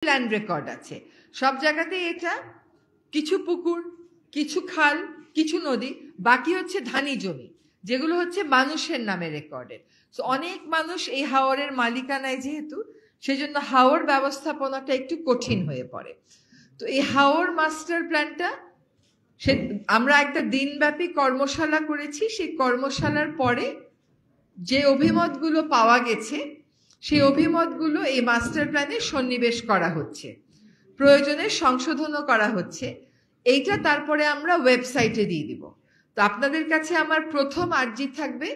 Land record আছে সব জায়গাতেই। এটা কিছু পুকুর, কিছু খাল, কিছু নদী, বাকি হচ্ছে ধানি জমি, যেগুলো হচ্ছে মানুষের নামে রেকর্ডেড। তো অনেক মানুষ এই হাওরের মালিকানায়, যেহেতু সেজন্য হাওর ব্যবস্থাপনাটা একটু কঠিন হয়ে পড়ে। তো এই হাওর মাস্টার প্ল্যানটা আমরা একটা দিনব্যাপী কর্মশালা করেছি। সেই কর্মশালার পরে যে অভিমতগুলো পাওয়া গেছে, সেই অভিমতগুলো এই মাস্টার প্ল্যানে সন্নিবেশ করা হচ্ছে, প্রয়োজনে সংশোধনও করা হচ্ছে। এইটা তারপরে আমরা ওয়েবসাইটে দিয়ে দিব। তো আপনাদের কাছে আমার প্রথম আর্জি থাকবে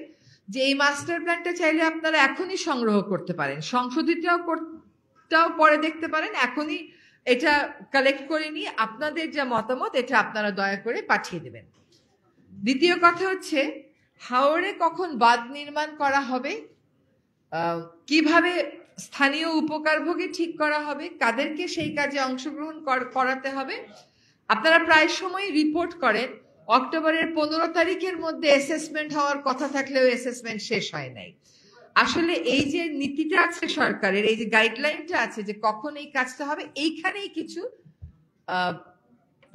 যে এই মাস্টার প্ল্যানটা চাইলে আপনারা এখনই সংগ্রহ করতে পারেন, সংশোধিতটাও পরে দেখতে পারেন, এখনই এটা কালেক্ট করে নিয়ে আপনাদের যা মতামত এটা আপনারা দয়া করে পাঠিয়ে দেবেন। দ্বিতীয় কথা হচ্ছে, হাওরে কখন বাঁধ নির্মাণ করা হবে, কিভাবে স্থানীয় উপকারভোগী ঠিক করা হবে, কাদেরকে সেই কাজে অংশগ্রহণ করাতে হবে। আপনারা প্রায় সময় রিপোর্ট করেন অক্টোবরের 15 তারিখের মধ্যে অ্যাসেসমেন্ট হওয়ার কথা থাকলেও অ্যাসেসমেন্ট শেষ হয় নাই। আসলে এই যে নীতিটা আছে সরকারের, এই যে গাইডলাইনটা আছে যে কখন এই কাজটা হবে, এইখানেই কিছু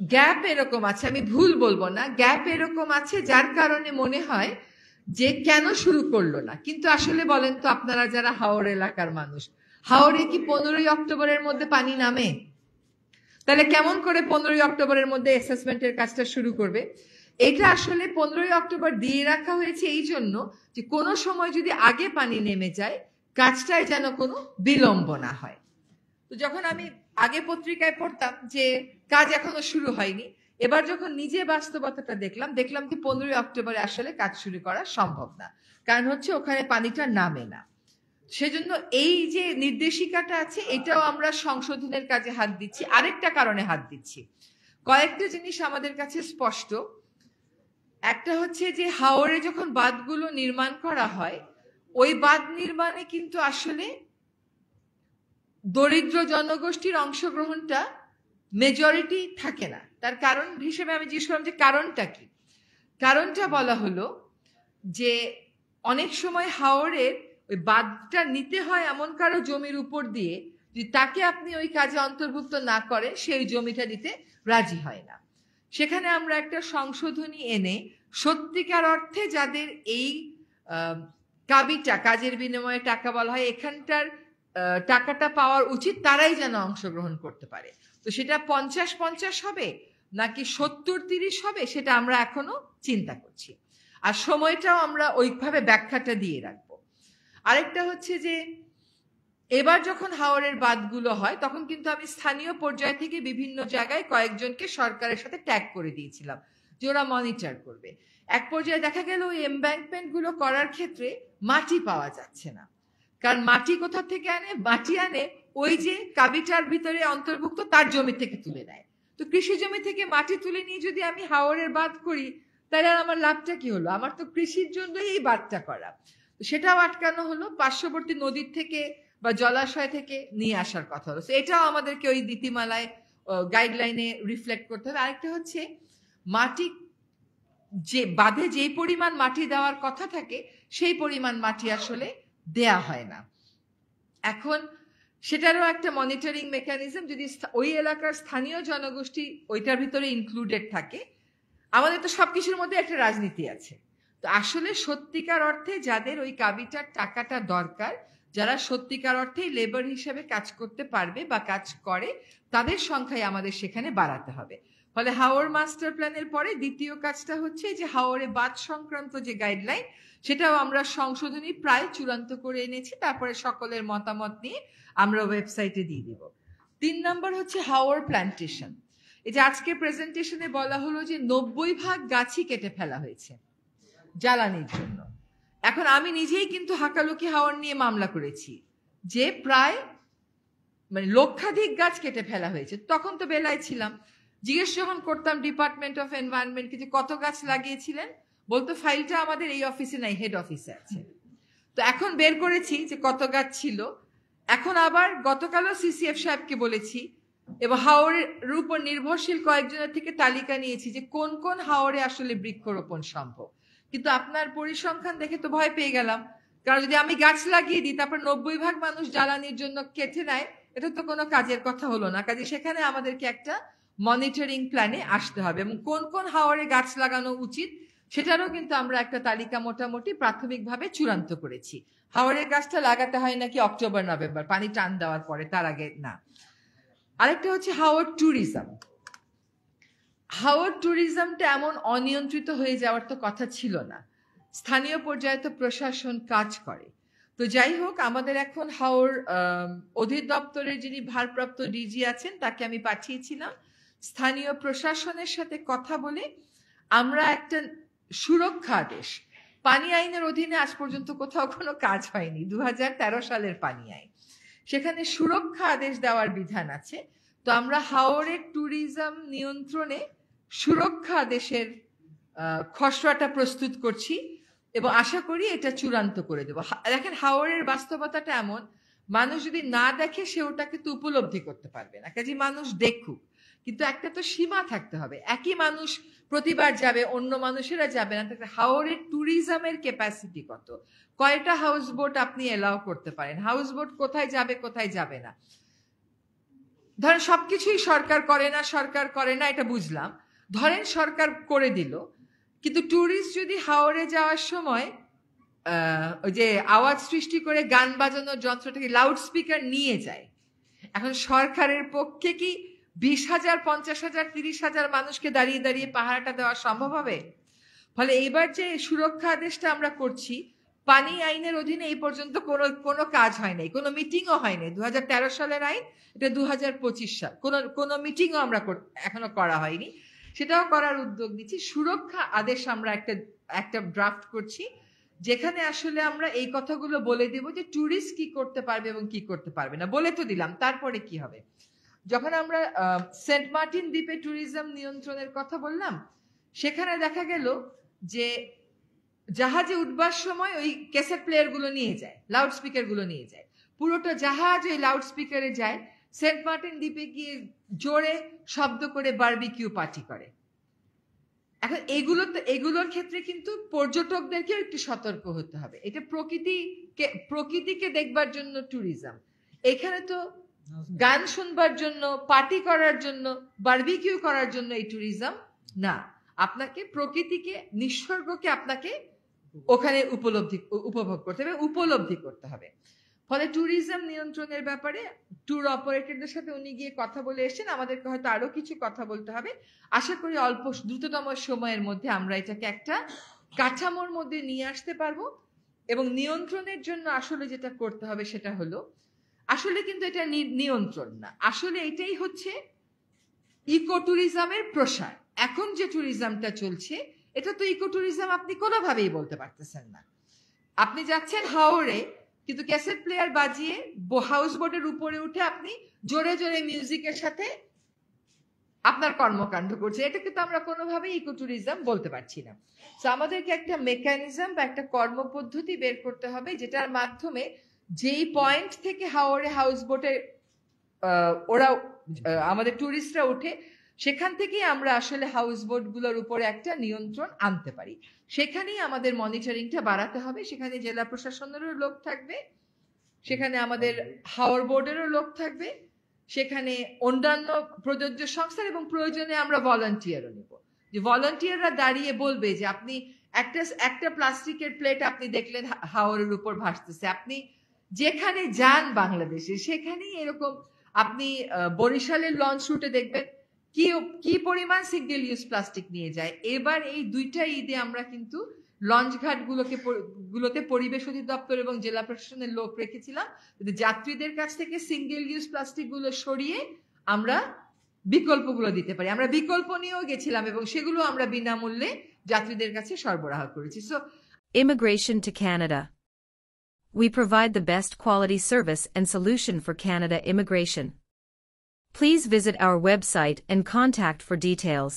গ্যাপ এরকম আছে, আমি ভুল বলবো না, গ্যাপ এরকম আছে যার কারণে মনে হয় যে কেন শুরু করলো না। কিন্তু আসলে বলেন তো আপনারা যারা হাওর এলাকার মানুষ, হাওরে কি 15ই অক্টোবরের মধ্যে পানি নামে? তাহলে কেমন করে 15ই অক্টোবরের মধ্যে অ্যাসেসমেন্টের কাজটা শুরু করবে? এটা আসলে 15ই অক্টোবর দিয়ে রাখা হয়েছে এই জন্য যে কোনো সময় যদি আগে পানি নেমে যায়, কাজটায় যেন কোনো বিলম্ব না হয়। তো যখন আমি আগে পত্রিকায় পড়তাম যে কাজ এখনো শুরু হয়নি, এবার যখন নিজে বাস্তবতাটা দেখলাম যে 15ই অক্টোবরে আসলে কাজ শুরু করা সম্ভব না, কারণ হচ্ছে ওখানে পানিটা নামে না। সেজন্য এই যে নির্দেশিকাটা আছে এটাও আমরা সংশোধনের কাজে হাত দিচ্ছি। আরেকটা কারণে হাত দিচ্ছি, কয়েকটা জিনিস আমাদের কাছে স্পষ্ট। একটা হচ্ছে যে হাওরে যখন বাঁধগুলো নির্মাণ করা হয়, ওই বাঁধ নির্মাণে কিন্তু আসলে দরিদ্র জনগোষ্ঠীর অংশগ্রহণটা মেজরিটি থাকে না। তার কারণ হিসেবে আমি জিজ্ঞেস করলাম যে কারণটা কি। কারণটা বলা হলো যে অনেক সময় হাওরের ওই বাঁধটা নিতে হয় এমন কারো জমির উপর দিয়ে, যদি তাকে আপনি ওই কাজে অন্তর্ভুক্ত না করেন সেই জমিটা দিতে রাজি হয় না। সেখানে আমরা একটা সংশোধনী এনে সত্যিকার অর্থে যাদের এই কাবিটা, কাজের বিনিময়ে টাকা বলা হয়, এখানটার টাকাটা পাওয়ার উচিত, তারাই যেন অংশগ্রহণ করতে পারে। তো সেটা 50-50 হবে নাকি 70-30 হবে, সেটা আমরা এখনো চিন্তা করছি। আর সময়টাও আমরা ওইভাবে ব্যাখ্যাটা দিয়ে রাখবো। আরেকটা হচ্ছে যে এবার যখন হাওরের বাঁধগুলো হয় তখন কিন্তু আমি স্থানীয় পর্যায় থেকে বিভিন্ন জায়গায় কয়েকজনকে সরকারের সাথে ট্যাগ করে দিয়েছিলাম যে ওরা মনিটর করবে। এক পর্যায়ে দেখা গেল ওই এমব্যাঙ্কমেন্ট গুলো করার ক্ষেত্রে মাটি পাওয়া যাচ্ছে না। কারণ মাটি কোথা থেকে আনে? মাটি আনে ওই যে কাবিটার ভিতরে অন্তর্ভুক্ত তার জমি থেকে তুলে নেয়। তো কৃষি জমি থেকে মাটি তুলে নিয়ে যদি আমি হাওরের বাঁধ করি, তাহলে আর আমার লাভটা কি হলো? আমার তো কৃষির জন্যই এই বাঁধটা করা। সেটাও আটকানো হলো। পার্শ্ববর্তী নদীর থেকে বা জলাশয় থেকে নিয়ে আসার কথা হলো। এটাও আমাদেরকে ওই নীতিমালায়, গাইডলাইনে রিফ্লেক্ট করতে হবে। আরেকটা হচ্ছে মাটি, যে বাঁধে যেই পরিমাণ মাটি দেওয়ার কথা থাকে সেই পরিমাণ মাটি আসলে দেয়া হয় না। এখন সেটারও একটা মনিটরিং মেকানিজম, যদি ওই এলাকার স্থানীয় জনগোষ্ঠী ওইটার ভিতরে ইনক্লুডেড থাকে। আমাদের তো সবকিছুর মধ্যে একটা রাজনীতি আছে। তো আসলে সত্যিকার অর্থে যাদের ওই কাবিটার টাকাটা দরকার, যারা সত্যিকার অর্থে লেবার হিসেবে কাজ করতে পারবে বা কাজ করে, তাদের সংখ্যাই আমাদের সেখানে বাড়াতে হবে। ফলে হাওর মাস্টার প্ল্যানের পরে দ্বিতীয় কাজটা হচ্ছে যে হাওরে বাঁধ সংক্রান্ত যে গাইডলাইন, সেটাও আমরা সংশোধনী প্রায় চূড়ান্ত করে এনেছি। তারপরে সকলের মতামত নিয়ে আমরা ওয়েবসাইটে দিয়ে দিব। 3 নম্বর হচ্ছে হাওর প্ল্যান্টেশন। এই যে আজকে প্রেজেন্টেশনে বলা হলো যে 90% গাছই কেটে ফেলা হয়েছে জ্বালানির জন্য। এখন আমি নিজেই কিন্তু হাকালুকি হাওর নিয়ে মামলা করেছি যে প্রায় লক্ষাধিক গাছ কেটে ফেলা হয়েছে। তখন তো বেলায় ছিলাম, জিজ্ঞেস যখন করতাম ডিপার্টমেন্ট অফ এনভায়রনমেন্টকে যে কত গাছ লাগিয়েছিলেন, বলতো ফাইলটা আমাদের এই অফিসে নাই, হেড অফিসে আছে। তো এখন বের করেছি যে কত গাছ ছিল। এখন আবার গতকালও সিসিএফ সাহেবকে বলেছি এবং হাওরের উপর নির্ভরশীল কয়েকজনের থেকে তালিকা নিয়েছি যে কোন কোন হাওরে আসলে বৃক্ষরোপণ সম্ভব। কিন্তু আপনার পরিসংখ্যান দেখে তো ভয় পেয়ে গেলাম, কারণ যদি আমি গাছ লাগিয়ে দিই তারপর 90% মানুষ জ্বালানির জন্য কেটে নেয়, এটা তো কোনো কাজের কথা হলো না। কাজে সেখানে আমাদেরকে একটা মনিটরিং প্ল্যানে আসতে হবে এবং কোন কোন হাওরে গাছ লাগানো উচিত সেটারও কিন্তু আমরা একটা তালিকা মোটামুটি প্রাথমিকভাবে চূড়ান্ত করেছি। হাওরের গাছটা লাগাতে হয় নাকি অক্টোবর নভেম্বর, পানি টান দেওয়ার পরে, তার আগে না। আরেকটা হচ্ছে হাওর ট্যুরিজম। হাওর ট্যুরিজমটা এমন অনিয়ন্ত্রিত হয়ে যাওয়ার তো কথা ছিল না, স্থানীয় পর্যায়ে তো প্রশাসন কাজ করে। তো যাই হোক, আমাদের এখন হাওর অধিদপ্তরের যিনি ভারপ্রাপ্ত ডিজি আছেন তাকে আমি পাঠিয়েছিলাম স্থানীয় প্রশাসনের সাথে কথা বলে আমরা একটা সুরক্ষা আদেশ, পানি আইনের অধীনে আজ পর্যন্ত কোথাও কোনো কাজ হয়নি, 2013 সালের পানি আইন, সেখানে সুরক্ষা আদেশ দেওয়ার বিধান আছে। তো আমরা হাওরের ট্যুরিজম নিয়ন্ত্রণে সুরক্ষা আদেশের খসড়াটা প্রস্তুত করছি এবং আশা করি এটা চূড়ান্ত করে দেব। দেখেন, হাওরের বাস্তবতাটা এমন, মানুষ যদি না দেখে সে ওটাকে তো উপলব্ধি করতে পারবে না। কাজে মানুষ দেখুক, কিন্তু একটা তো সীমা থাকতে হবে। একই মানুষ প্রতিবার যাবে, অন্য মানুষেরা যাবে না। হাওরের ট্যুরিজমের ক্যাপাসিটি কত, কয়টা হাউস বোট আপনি এলাও করতে পারেন, হাউস বোট কোথায় যাবে কোথায় যাবে না। ধরেন সবকিছুই সরকার করে না এটা বুঝলাম, ধরেন সরকার করে দিল, কিন্তু ট্যুরিস্ট যদি হাওরে যাওয়ার সময় ওই যে আওয়াজ সৃষ্টি করে গান বাজানোর যন্ত্রটাকে লাউড স্পিকার নিয়ে যায়, এখন সরকারের পক্ষে কি 20,000, 50,000, 30,000 মানুষকে দাঁড়িয়ে দাঁড়িয়ে পাহারাটা দেওয়া সম্ভব হবে? ফলে এইবার যে সুরক্ষা আদেশটা আমরা করছি, পানি আইনের অধীনে এই পর্যন্ত কোনো কাজ হয় নাই, কোনো মিটিংও হয়নি। 2013 সালের আইন, এটা 2025 সাল, কোনো মিটিংও আমরা এখনো করা হয়নি, সেটাও করার উদ্যোগ নিচ্ছি। সুরক্ষা আদেশ আমরা একটা ড্রাফট করছি, যেখানে আসলে আমরা এই কথাগুলো বলে দেব যে ট্যুরিস্ট কি করতে পারবে এবং কি করতে পারবে না। বলে তো দিলাম, তারপরে কি হবে? যখন আমরা সেন্ট মার্টিন দ্বীপে ট্যুরিজম নিয়ন্ত্রণের কথা বললাম, সেখানে দেখা গেল যে জাহাজে উঠবার সময় ওই ক্যাসেট প্লেয়ার গুলো নিয়ে যায়, লাউড স্পিকার গুলো নিয়ে যায়, পুরোটা জাহাজ ওই লাউড স্পিকারে যায়, সেন্ট মার্টিন দ্বীপে গিয়ে জোরে শব্দ করে বারবিকিউ পার্টি করে। এখন এগুলোর ক্ষেত্রে কিন্তু পর্যটকদেরকেও একটু সতর্ক হতে হবে। এটা প্রকৃতিকে দেখবার জন্য ট্যুরিজম, এখানে তো গান শুনবার জন্য, পার্টি করার জন্য, বারবিকিউ করার জন্য এই ট্যুরিজম না। আপনাকে প্রকৃতিকে, নিসর্গকে আপনাকে ওখানে উপভোগ করতে হবে, উপলব্ধি করতে হবে। ফলে ট্যুরিজম নিয়ন্ত্রণের ব্যাপারে ট্যুর অপারেটরদের সাথে উনি গিয়ে কথা বলে এসেছেন, আমাদেরকে হয়তো আরো কিছু কথা বলতে হবে। আশা করি দ্রুততম সময়ের মধ্যে আমরা এটাকে একটা কাঠামোর মধ্যে নিয়ে আসতে পারবো। এবং নিয়ন্ত্রণের জন্য আসলে যেটা করতে হবে সেটা হলো, আসলে কিন্তু এটা নিয়ন্ত্রণ না, আসলে এটাই হচ্ছে ইকো ট্যুরিজমের প্রসার। এখন যে ট্যুরিজমটা চলছে, এটা তো ইকো ট্যুরিজম আপনি কোনোভাবেই বলতে পারতেছেন না। আপনি যাচ্ছেন হাওরে, কিন্তু ক্যাসেট প্লেয়ার বাজিয়ে হাউস বোটের উপরে উঠে আপনি জোরে জোরে মিউজিকের সাথে আপনার কর্মকাণ্ড করছে, এটা কিন্তু আমরা কোনোভাবেই ইকো ট্যুরিজম বলতে পারছি না। তো আমাদেরকে একটা মেকানিজম বা একটা কর্মপদ্ধতি বের করতে হবে, যেটার মাধ্যমে যেই পয়েন্ট থেকে হাওরে হাউস বোটে ওরা আমাদের ট্যুরিস্টরা উঠে, সেখান থেকেই আমরা আসলে হাউস বোট গুলোর উপরে একটা নিয়ন্ত্রণ আনতে পারি। সেখানেই আমাদের মনিটরিংটা বাড়াতে হবে। সেখানে জেলা প্রশাসনেরও লোক থাকবে, সেখানে আমাদের হাওর বোর্ডেরও লোক থাকবে, সেখানে অন্যান্য প্রযোজ্য সংস্থার, এবং প্রয়োজনে আমরা ভলান্টিয়ারও নেব, যে ভলান্টিয়াররা দাঁড়িয়ে বলবে যে আপনি একটা প্লাস্টিকের প্লেট আপনি দেখলেন হাওরের উপর ভাসতেছে, আপনি যেখানে যান বাংলাদেশে সেখানেই এরকম, আপনি বরিশালের লঞ্চ রুটে দেখবেন কি পরিমাণ সিঙ্গেল ইউজ প্লাস্টিক নিয়ে যায়। এবার এই 2টা ঈদে আমরা কিন্তু লঞ্চ ঘাট গুলোতে পরিবেশ অধিদপ্তর এবং জেলা প্রশাসনের লোক রেখেছিলাম, যাত্রীদের কাছ থেকে সিঙ্গেল ইউজ প্লাস্টিক গুলো সরিয়ে আমরা বিকল্পগুলো দিতে পারি। আমরা বিকল্প নিয়েও গেছিলাম এবং সেগুলো আমরা বিনামূল্যে যাত্রীদের কাছে সরবরাহ করেছি। So Immigration to Canada. We provide the best quality service and solution for Canada immigration. Please visit our website and contact for details.